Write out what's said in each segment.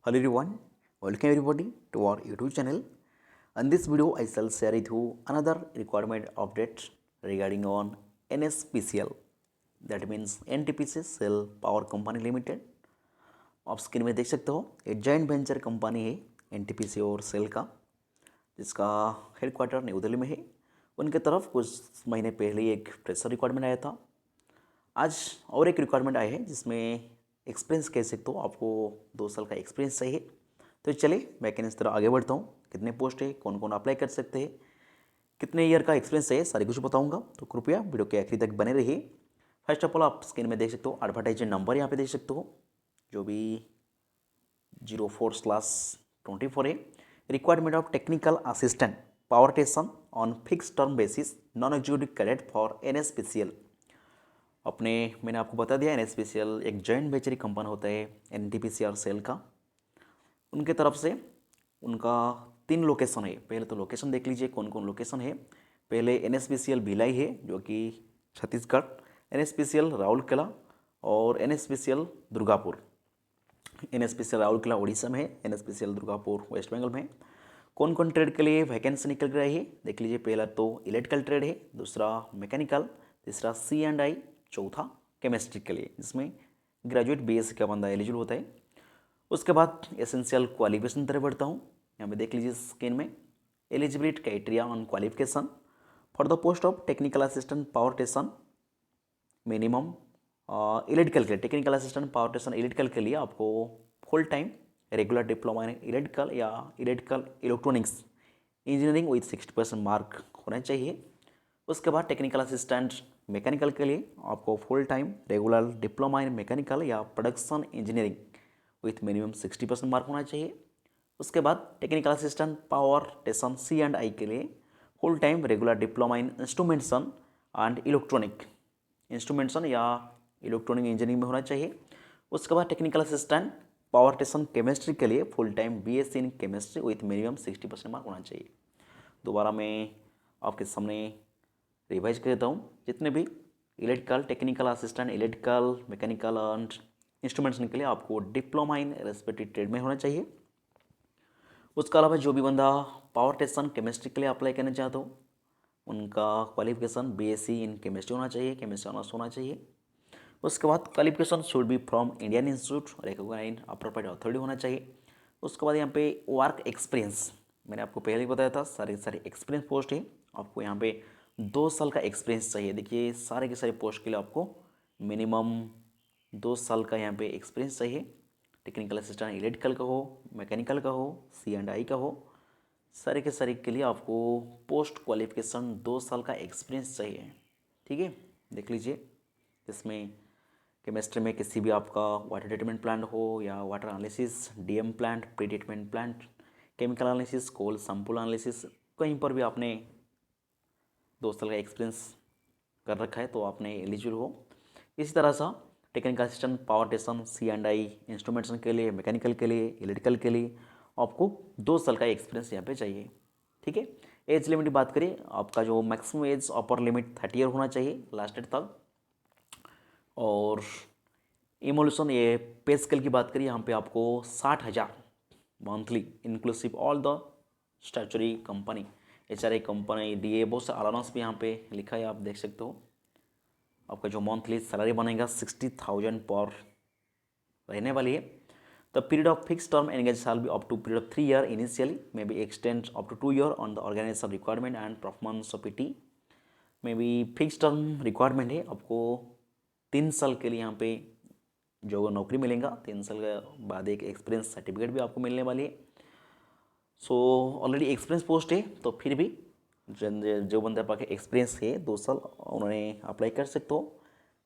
Hello everyone, welcome everybody to our YouTube channel. In this video, I shall share with you another requirement update regarding on NSPCL. That means NTPC Cell Power Company Limited. आप screen में देख सकते हो ये joint venture company है NTPC और cell का, जिसका हेडक्वार्टर न्यू दिल्ली में है। उनके तरफ कुछ महीने पहले एक प्रेशर रिक्वायरमेंट आया था। आज और एक रिक्वायरमेंट आया है जिसमें एक्सपीरियंस कह सकते हो, आपको 2 साल का एक्सपीरियंस चाहिए। तो चलिए मैं इस तरह आगे बढ़ता हूँ। कितने पोस्ट है, कौन कौन अप्लाई कर सकते हैं, कितने ईयर का एक्सपीरियंस चाहिए, सारी कुछ बताऊँगा। तो कृपया वीडियो के आखिरी तक बने रहिए। फर्स्ट ऑफ ऑल आप स्क्रीन में देख सकते हो एडवर्टाइजमेंट नंबर यहाँ पे देख सकते हो, जो भी 04/24 है। Requirement of technical assistant power station on fix term basis non executive cadet for NSPCL। मैंने आपको बता दिया NSPCL एक जॉइंट वेंचर कंपनी होता है NTPC और सेल का। उनके तरफ से उनका 3 लोकेशन है। पहले तो लोकेशन देख लीजिए कौन कौन लोकेशन है। पहले NSPCL भिलाई है जो कि छत्तीसगढ़, NSPCL राउरकेला और NSPCL दुर्गापुर। NSPCL राउरकेला उड़ीसा में है, NSPCL दुर्गापुर वेस्ट बंगाल में है। कौन कौन ट्रेड के लिए वैकेंसी निकल रही है देख लीजिए। पहला तो इलेक्ट्रिकल ट्रेड है, दूसरा मैकेनिकल, तीसरा C&I, चौथा केमिस्ट्री के लिए, जिसमें ग्रेजुएट BSc का बंदा एलिजिबल होता है। उसके बाद एसेंशियल क्वालिफिकेशन तरफ बढ़ता हूँ। यहाँ पे देख लीजिए स्क्रीन में eligibility criteria on qualification for the post of technical assistant power station minimum. Electrical के लिए technical assistant power station electrical के लिए आपको full time regular diploma in electrical या electrical electronics engineering with 60% mark होना चाहिए। उसके बाद टेक्निकल असिस्टेंट मैकेनिकल के लिए आपको full time regular diploma in mechanical या production engineering with minimum 60% mark होना चाहिए। उसके बाद technical assistant power station C&I के लिए full time regular diploma in instrumentation and electronic instrumentation या इलेक्ट्रॉनिक इंजीनियरिंग में होना चाहिए। उसके बाद technical assistant power station chemistry के लिए full time BSc in chemistry with minimum 60% mark होना चाहिए। दोबारा मैं आपके सामने रिवाइज कर देता हूँ। जितने भी electrical technical assistant electrical mechanical and instrumentation के लिए आपको डिप्लोमा इन रेस्पेक्टिव ट्रेड में होना चाहिए। उसके अलावा जो भी बंदा पावर स्टेशन केमिस्ट्री के लिए अप्लाई करना चाहता हो, उनका क्वालिफिकेशन BSc इन केमिस्ट्री होना चाहिए, केमिस्ट्री ऑनर्स होना चाहिए। उसके बाद qualification should be from Indian institute recognised appropriate authority होना चाहिए। उसके बाद यहाँ पे वर्क एक्सपीरियंस मैंने आपको पहले ही बताया था, सारे एक्सपीरियंस पोस्ट है। आपको यहाँ पे 2 साल का एक्सपीरियंस चाहिए। देखिए सारे के सारे पोस्ट के लिए आपको मिनिमम 2 साल का यहाँ पे एक्सपीरियंस चाहिए। टेक्निकल असिस्टेंट इलेक्ट्रिकल का हो, मैकेनिकल का हो, C&I का हो, सारे के सारे के लिए आपको पोस्ट क्वालिफिकेशन 2 साल का एक्सपीरियंस चाहिए। ठीक है, देख लीजिए इसमें केमिस्ट्री में किसी भी आपका वाटर ट्रीटमेंट प्लांट हो या water analysis, DM plant, pre treatment plant, chemical analysis, coal sample analysis, कहीं पर भी आपने 2 साल का एक्सपीरियंस कर रखा है तो आपने एलिजिबल हो। इसी तरह से technical assistant power station C&I instrumentation के लिए, मैकेनिकल के लिए, इलेक्ट्रिकल के लिए आपको 2 साल का एक्सपीरियंस यहाँ पे चाहिए। ठीक है, एज लिमिट की बात करें, आपका जो maximum age upper limit 30 year होना चाहिए लास्ट डेट तक। और इमोल्यूशन ये पे स्केल की बात करिए, यहाँ पे आपको 60,000 monthly inclusive all the statutory company, HRA company, DA, बहुत से अलाउंस भी यहाँ पे लिखा है, आप देख सकते हो। आपका जो मंथली सैलरी बनेगा 60,000 पर रहने वाली है। The period of fix term engage shall be up to period of 3 year initially, may be extend up to 2 year on the organisation requirement and performance of PT। May be fix term requirement है, आपको 3 साल के लिए यहाँ पे जो नौकरी मिलेगा। 3 साल के बाद एक एक्सपीरियंस सर्टिफिकेट भी आपको मिलने वाली है। सो ऑलरेडी एक्सपीरियंस पोस्ट है, तो फिर भी जो बंदे पास एक्सपीरियंस है 2 साल, उन्होंने अप्लाई कर सकते हो।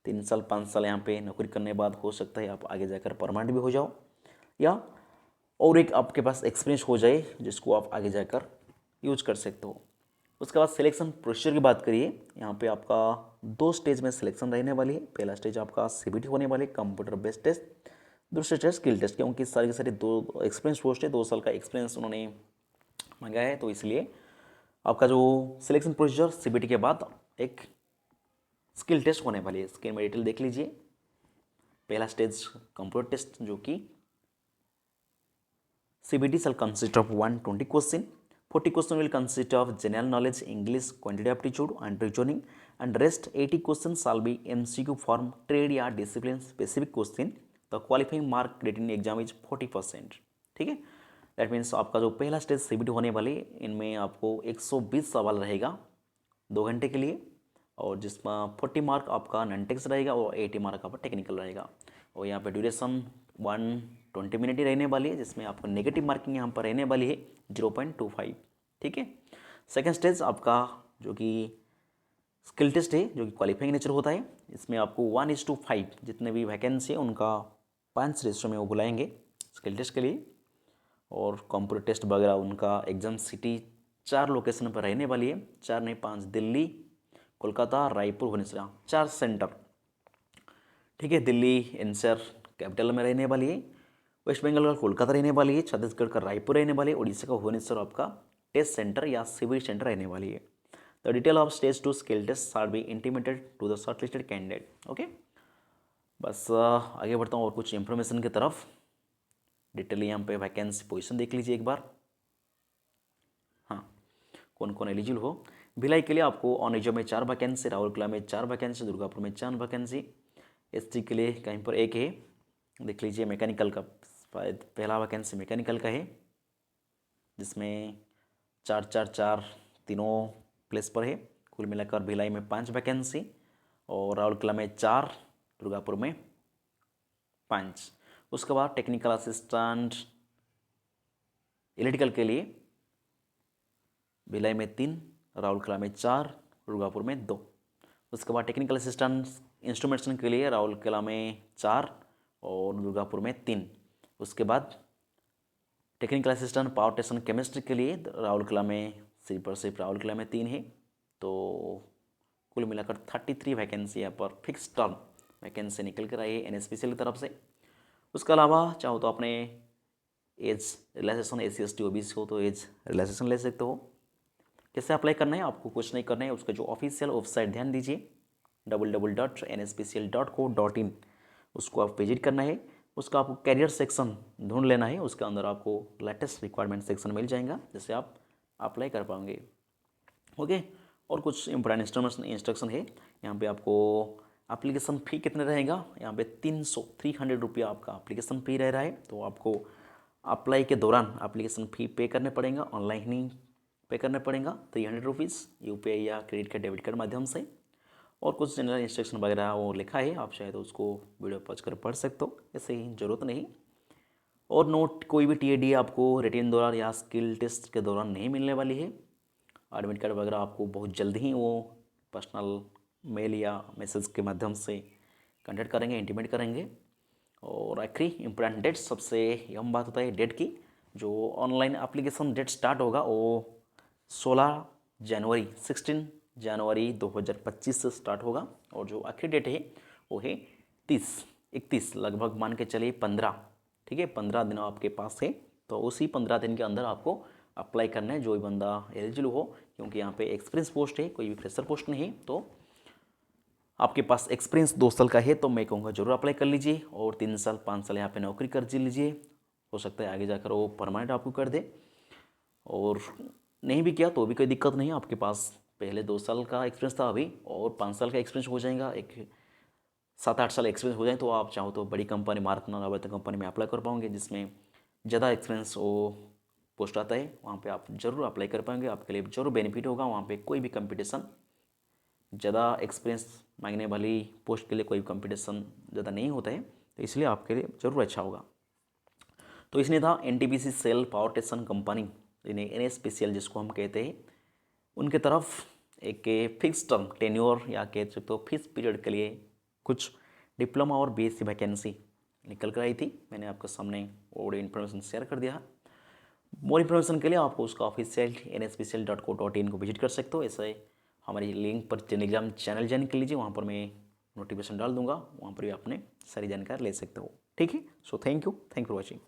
3 साल 5 साल यहाँ पे नौकरी करने के बाद हो सकता है आप आगे जाकर परमानेंट भी हो जाओ, या और एक आपके पास एक्सपीरियंस हो जाए जिसको आप आगे जाकर यूज कर सकते हो। उसके बाद सिलेक्शन प्रोसीजर की बात करिए, यहाँ पे आपका 2 स्टेज में सिलेक्शन रहने वाली है। पहला स्टेज आपका CBT होने वाली है, कंप्यूटर बेस्ड टेस्ट। दूसरा स्टेज स्किल टेस्ट, क्योंकि सारे के सारे 2 एक्सपीरियंस पोस्ट है, 2 साल का एक्सपीरियंस उन्होंने मांगा है, तो इसलिए आपका जो सिलेक्शन प्रोसीजर CBT के बाद एक स्किल टेस्ट होने वाली है। स्किल में डिटेल देख लीजिए। पहला स्टेज कंप्यूटर टेस्ट जो कि CBT shall consist of 120 question. 40 question will consist of general knowledge, English, quantitative aptitude and reasoning, and rest 80 questions shall be MCQ form, trade या discipline specific question. The qualifying mark written exam is 40%. ठीक है, that means आपका जो पहला stage CBT होने वाली इनमें आपको 120 सवाल रहेगा 2 घंटे के लिए, और जिसमें 40 मार्क आपका नॉन टेक्स्ट रहेगा और 80 मार्क आपका टेक्निकल रहेगा, और यहाँ पे ड्यूरेशन 120 मिनट ही रहने वाली है, जिसमें आपको नेगेटिव मार्किंग यहाँ पर रहने वाली है 0.25। ठीक है, सेकेंड स्टेज आपका जो कि स्किल टेस्ट है, जो कि क्वालिफाइंग नेचर होता है, इसमें आपको 1:5 जितने भी वैकेंसी है उनका 5 रेशो में वो बुलाएंगे स्किल टेस्ट के लिए, और कंप्यूटर टेस्ट वगैरह उनका एग्जाम सिटी 4 लोकेशन पर रहने वाली है, 4 नहीं 5, दिल्ली, कोलकाता, रायपुर, भुवनेश्वर, 4 सेंटर। ठीक है, दिल्ली एनसीआर कैपिटल में रहने वाली है, वेस्ट बंगाल का कोलकाता रहने वाली है, छत्तीसगढ़ का रायपुर रहने वाली है, उड़ीसा का भुवनेश्वर आपका टेस्ट सेंटर या सिविल सेंटर रहने वाली है। The detail of stage 2 skill test shall be intimated to the shortlisted candidate. Okay, बस आगे बढ़ता हूँ और कुछ इंफॉर्मेशन की तरफ। डिटेल यहाँ पे वैकेंसी पोजीशन देख लीजिए एक बार। हाँ, कौन कौन एलिजिबल हो। भिलाई के लिए आपको ऑनेजो में 4 वैकेंसी, राउरकेला में 4 वैकेंसी, दुर्गापुर में 4 वैकेंसी, एसटी के लिए कहीं पर 1 है, देख लीजिए। मैकेनिकल का पहला वैकेंसी मैकेनिकल का है, जिसमें 4-4-4 तीनों प्लेस पर है। कुल मिलाकर भिलाई में 5 वैकेंसी, और राउरकेला में 4, दुर्गापुर में 5। उसके बाद टेक्निकल असिस्टेंट इलेक्ट्रिकल के लिए भिलाई में 3, राउरकेला में 4, दुर्गापुर में 2। उसके बाद टेक्निकल असिस्टेंट इंस्ट्रूमेंटेशन के लिए राउरकेला में 4 और दुर्गापुर में 3। उसके बाद technical assistant power station chemistry के लिए राउरकेला में सिर्फ राउरकेला में 3 है। तो कुल मिलाकर 33 वैकेंसी यहाँ पर फिक्स टर्म वैकेंसी निकल कर आई है NSPCL की तरफ से। उसके अलावा चाहो तो अपने age relaxation SC ST OBC हो तो एज रिलैक्सेशन ले सकते हो। कैसे अप्लाई करना है, आपको कुछ नहीं करना है, उसका जो ऑफिशियल वेबसाइट ध्यान दीजिए www.nspcl.co.in, उसको आप विजिट करना है। उसका आपको कैरियर सेक्शन ढूंढ लेना है, उसके अंदर आपको लेटेस्ट रिक्वायरमेंट सेक्शन मिल जाएगा, जिससे आप अप्लाई कर पाओगे। ओके, और कुछ इंपॉर्टेंट इंस्ट्रक्शन है यहाँ पे। आपको एप्लीकेशन फ़ी कितने रहेगा, यहाँ पे 300 रुपया आपका एप्लीकेशन फ़ी रह रहा है। तो आपको अप्लाई के दौरान एप्लीकेशन फ़ी पे करने पड़ेगा, ऑनलाइन ही पे करने पड़ेगा 300 रुपीज़ UPI या क्रेडिट कार्ड डेबिट कार्ड माध्यम से। और कुछ जनरल इंस्ट्रक्शन वगैरह वो लिखा है, आप चाहे तो उसको वीडियो पॉज कर पढ़ सकते हो, ऐसे ही ज़रूरत नहीं। और नोट कोई भी TAD आपको रिटेन दौरान या स्किल टेस्ट के दौरान नहीं मिलने वाली है। एडमिट कार्ड वगैरह आपको बहुत जल्द ही वो पर्सनल मेल या मैसेज के माध्यम से कंटेक्ट करेंगे, इंटीमेट करेंगे। और आखिरी इम्पोर्टेंट डेट, सबसे अहम बात होता है डेट की। जो ऑनलाइन एप्लीकेशन डेट स्टार्ट होगा वो 16 जनवरी 2025 से स्टार्ट होगा, और जो आखिरी डेट है वो है 31 लगभग मान के चलिए 15। ठीक है, 15 दिन आपके पास है, तो उसी 15 दिन के अंदर आपको अप्लाई करना है, जो भी बंदा एलिजिबल हो, क्योंकि यहाँ पे एक्सपीरियंस पोस्ट है, कोई भी फ्रेशर पोस्ट नहीं है। तो आपके पास एक्सपीरियंस 2 साल का है तो मैं कहूँगा जरूर अप्लाई कर लीजिए, और 3 साल 5 साल यहाँ पे नौकरी कर जी लीजिए, हो सकता है आगे जाकर वो परमानेंट आपको कर दे। और नहीं भी किया तो भी कोई दिक्कत नहीं है, आपके पास पहले 2 साल का एक्सपीरियंस था अभी, और 5 साल का एक्सपीरियंस हो जाएगा, एक 7-8 साल एक्सपीरियंस हो जाए तो आप चाहो तो बड़ी कंपनी मारुति रावत कंपनी में अप्लाई कर पाओगे, जिसमें ज़्यादा एक्सपीरियंस वो पोस्ट आता है, वहाँ पे आप जरूर अप्लाई कर पाएंगे, आपके लिए जरूर बेनिफिट होगा। वहाँ पे कोई भी कंपटीशन ज़्यादा एक्सपीरियंस मांगने वाली पोस्ट के लिए कोई कंपटीशन ज़्यादा नहीं होता है, तो इसलिए आपके लिए ज़रूर अच्छा होगा। तो इसने था NTPC SAIL power station company, इन्हें NSPCL जिसको हम कहते हैं, उनके तरफ एक फिक्स टर्म टेन्योर या कह सकते हो फिक्स पीरियड के लिए कुछ डिप्लोमा और BSc वैकेंसी निकल कर आई थी। मैंने आपके सामने और इन्फॉर्मेशन शेयर कर दिया। मोर इन्फॉर्मेशन के लिए आपको उसका ऑफिशियल nspcl.co.in को विजिट कर सकते हो। ऐसे हमारी लिंक पर टेलीग्राम चैनल ज्वाइन कर लीजिए, वहाँ पर मैं नोटिफिकेशन डाल दूंगा, वहाँ पर भी आपने सारी जानकारी ले सकते हो। ठीक है, so thank you for watching.